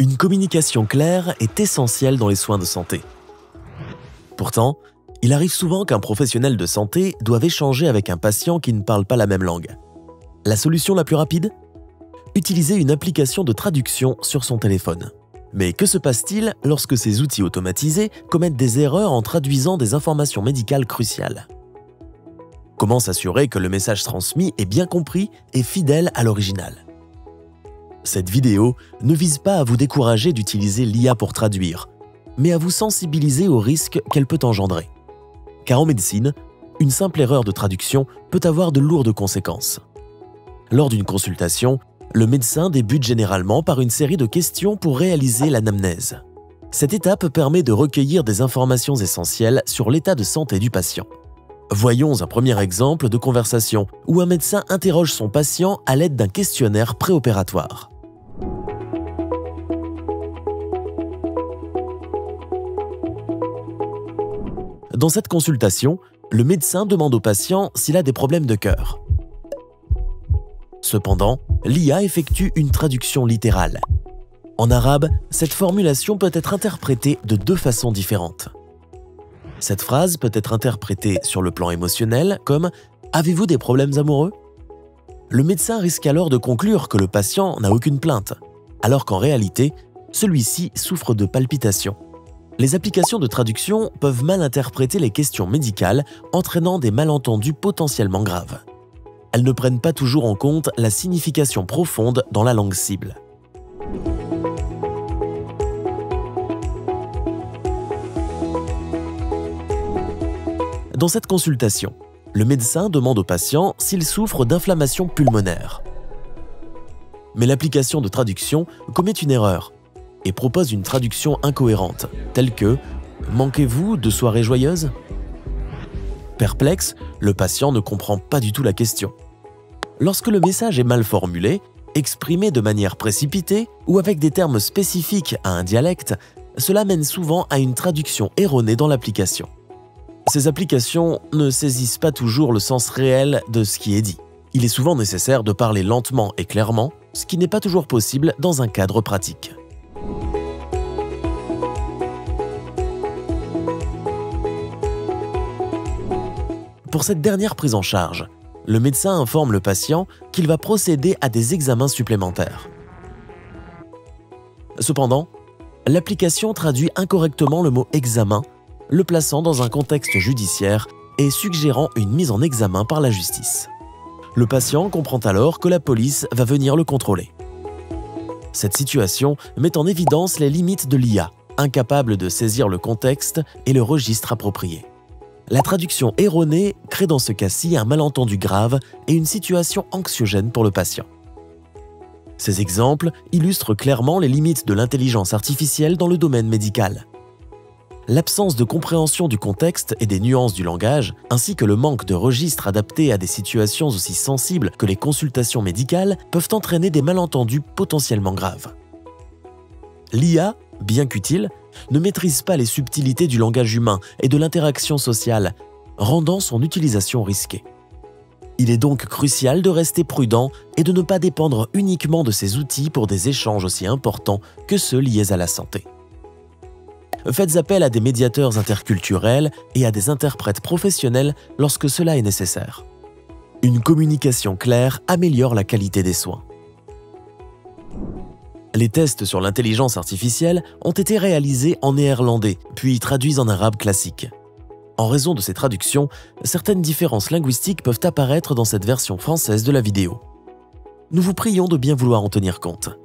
Une communication claire est essentielle dans les soins de santé. Pourtant, il arrive souvent qu'un professionnel de santé doive échanger avec un patient qui ne parle pas la même langue. La solution la plus rapide ? Utiliser une application de traduction sur son téléphone. Mais que se passe-t-il lorsque ces outils automatisés commettent des erreurs en traduisant des informations médicales cruciales ? Comment s'assurer que le message transmis est bien compris et fidèle à l'original ? Cette vidéo ne vise pas à vous décourager d'utiliser l'IA pour traduire, mais à vous sensibiliser aux risques qu'elle peut engendrer. Car en médecine, une simple erreur de traduction peut avoir de lourdes conséquences. Lors d'une consultation, le médecin débute généralement par une série de questions pour réaliser l'anamnèse. Cette étape permet de recueillir des informations essentielles sur l'état de santé du patient. Voyons un premier exemple de conversation où un médecin interroge son patient à l'aide d'un questionnaire préopératoire. Dans cette consultation, le médecin demande au patient s'il a des problèmes de cœur. Cependant, l'IA effectue une traduction littérale. En arabe, cette formulation peut être interprétée de deux façons différentes. Cette phrase peut être interprétée sur le plan émotionnel comme « Avez-vous des problèmes amoureux ?» Le médecin risque alors de conclure que le patient n'a aucune plainte, alors qu'en réalité, celui-ci souffre de palpitations. Les applications de traduction peuvent mal interpréter les questions médicales, entraînant des malentendus potentiellement graves. Elles ne prennent pas toujours en compte la signification profonde dans la langue cible. Dans cette consultation, le médecin demande au patient s'il souffre d'inflammation pulmonaire. Mais l'application de traduction commet une erreur et propose une traduction incohérente, telle que « Manquez-vous de soirées joyeuses ?» Perplexe, le patient ne comprend pas du tout la question. Lorsque le message est mal formulé, exprimé de manière précipitée ou avec des termes spécifiques à un dialecte, cela mène souvent à une traduction erronée dans l'application. Ces applications ne saisissent pas toujours le sens réel de ce qui est dit. Il est souvent nécessaire de parler lentement et clairement, ce qui n'est pas toujours possible dans un cadre pratique. Pour cette dernière prise en charge, le médecin informe le patient qu'il va procéder à des examens supplémentaires. Cependant, l'application traduit incorrectement le mot « examen », le plaçant dans un contexte judiciaire et suggérant une mise en examen par la justice. Le patient comprend alors que la police va venir le contrôler. Cette situation met en évidence les limites de l'IA, incapable de saisir le contexte et le registre approprié. La traduction erronée crée dans ce cas-ci un malentendu grave et une situation anxiogène pour le patient. Ces exemples illustrent clairement les limites de l'intelligence artificielle dans le domaine médical. L'absence de compréhension du contexte et des nuances du langage, ainsi que le manque de registres adaptés à des situations aussi sensibles que les consultations médicales, peuvent entraîner des malentendus potentiellement graves. L'IA, bien qu'utile, ne maîtrise pas les subtilités du langage humain et de l'interaction sociale, rendant son utilisation risquée. Il est donc crucial de rester prudent et de ne pas dépendre uniquement de ces outils pour des échanges aussi importants que ceux liés à la santé. Faites appel à des médiateurs interculturels et à des interprètes professionnels lorsque cela est nécessaire. Une communication claire améliore la qualité des soins. Les tests sur l'intelligence artificielle ont été réalisés en néerlandais, puis traduits en arabe classique. En raison de ces traductions, certaines différences linguistiques peuvent apparaître dans cette version française de la vidéo. Nous vous prions de bien vouloir en tenir compte.